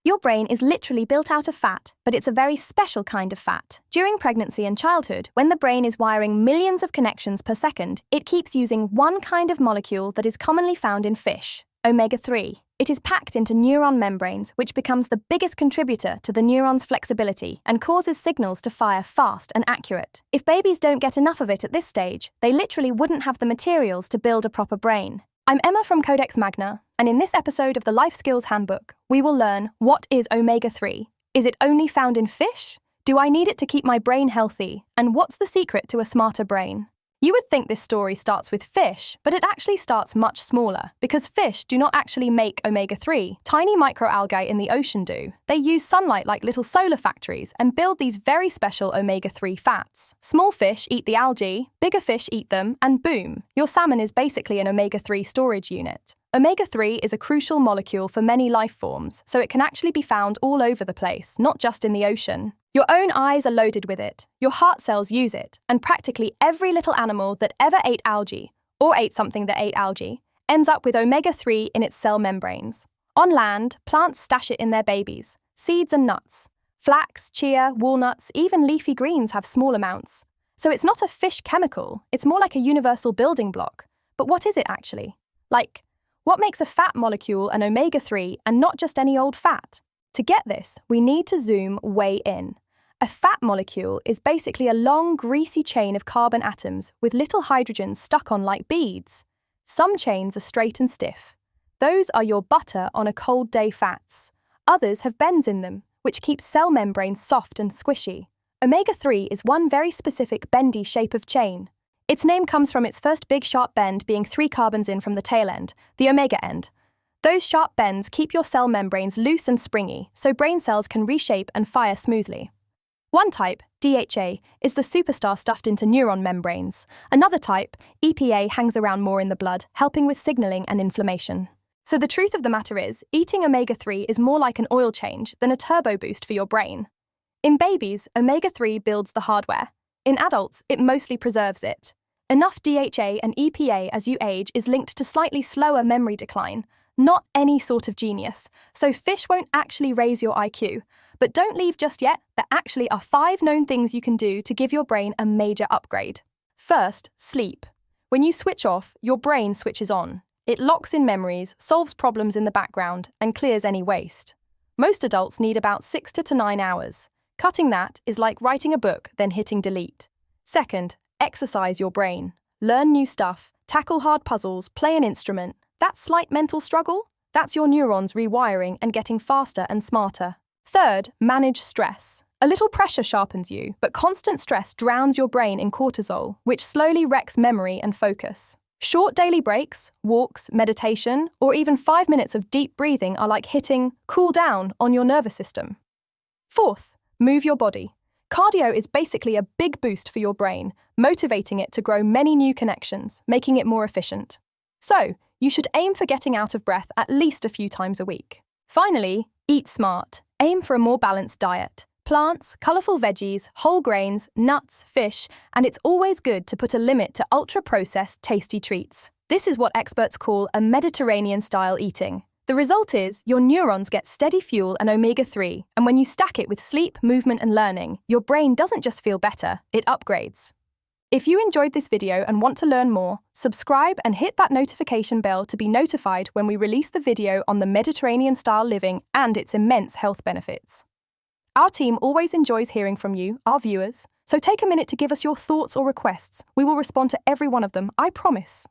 Your brain is literally built out of fat, but it's a very special kind of fat. During pregnancy and childhood, when the brain is wiring millions of connections per second, it keeps using one kind of molecule that is commonly found in fish, omega-3. It is packed into neuron membranes, which becomes the biggest contributor to the neuron's flexibility and causes signals to fire fast and accurate. If babies don't get enough of it at this stage, they literally wouldn't have the materials to build a proper brain. I'm Emma from Codex Magna, and in this episode of the Life Skills Handbook, we will learn what is omega-3. Is it only found in fish? Do I need it to keep my brain healthy? And what's the secret to a smarter brain? You would think this story starts with fish, but it actually starts much smaller, because fish do not actually make omega-3. Tiny microalgae in the ocean do. They use sunlight like little solar factories and build these very special omega-3 fats. Small fish eat the algae, bigger fish eat them, and boom, your salmon is basically an omega-3 storage unit. Omega-3 is a crucial molecule for many life forms, so it can actually be found all over the place, not just in the ocean. Your own eyes are loaded with it, your heart cells use it, and practically every little animal that ever ate algae, or ate something that ate algae, ends up with omega-3 in its cell membranes. On land, plants stash it in their babies, seeds and nuts. Flax, chia, walnuts, even leafy greens have small amounts. So it's not a fish chemical, it's more like a universal building block. But what is it actually? What makes a fat molecule an omega-3 and not just any old fat? To get this, we need to zoom way in. A fat molecule is basically a long, greasy chain of carbon atoms with little hydrogens stuck on like beads. Some chains are straight and stiff. Those are your butter on a cold day fats. Others have bends in them, which keeps cell membranes soft and squishy. Omega-3 is one very specific bendy shape of chain. Its name comes from its first big sharp bend being 3 carbons in from the tail end, the omega end. Those sharp bends keep your cell membranes loose and springy, so brain cells can reshape and fire smoothly. One type, DHA, is the superstar stuffed into neuron membranes. Another type, EPA, hangs around more in the blood, helping with signaling and inflammation. So the truth of the matter is, eating omega-3 is more like an oil change than a turbo boost for your brain. In babies, omega-3 builds the hardware. In adults, it mostly preserves it. Enough DHA and EPA as you age is linked to slightly slower memory decline, not any sort of genius, so fish won't actually raise your IQ. But don't leave just yet, there actually are 5 known things you can do to give your brain a major upgrade. First, sleep. When you switch off, your brain switches on. It locks in memories, solves problems in the background, and clears any waste. Most adults need about 6 to 9 hours. Cutting that is like writing a book, then hitting delete. Second, exercise your brain. Learn new stuff, tackle hard puzzles, play an instrument. That slight mental struggle? That's your neurons rewiring and getting faster and smarter. Third, manage stress. A little pressure sharpens you, but constant stress drowns your brain in cortisol, which slowly wrecks memory and focus. Short daily breaks, walks, meditation, or even 5 minutes of deep breathing are like hitting cool down on your nervous system. Fourth, move your body. Cardio is basically a big boost for your brain, motivating it to grow many new connections, making it more efficient. So, you should aim for getting out of breath at least a few times a week. Finally, eat smart. Aim for a more balanced diet. Plants, colourful veggies, whole grains, nuts, fish, and it's always good to put a limit to ultra-processed, tasty treats. This is what experts call a Mediterranean-style eating. The result is, your neurons get steady fuel and omega-3, and when you stack it with sleep, movement, and learning, your brain doesn't just feel better, it upgrades. If you enjoyed this video and want to learn more, subscribe and hit that notification bell to be notified when we release the video on the Mediterranean-style living and its immense health benefits. Our team always enjoys hearing from you, our viewers, so take a minute to give us your thoughts or requests. We will respond to every one of them, I promise.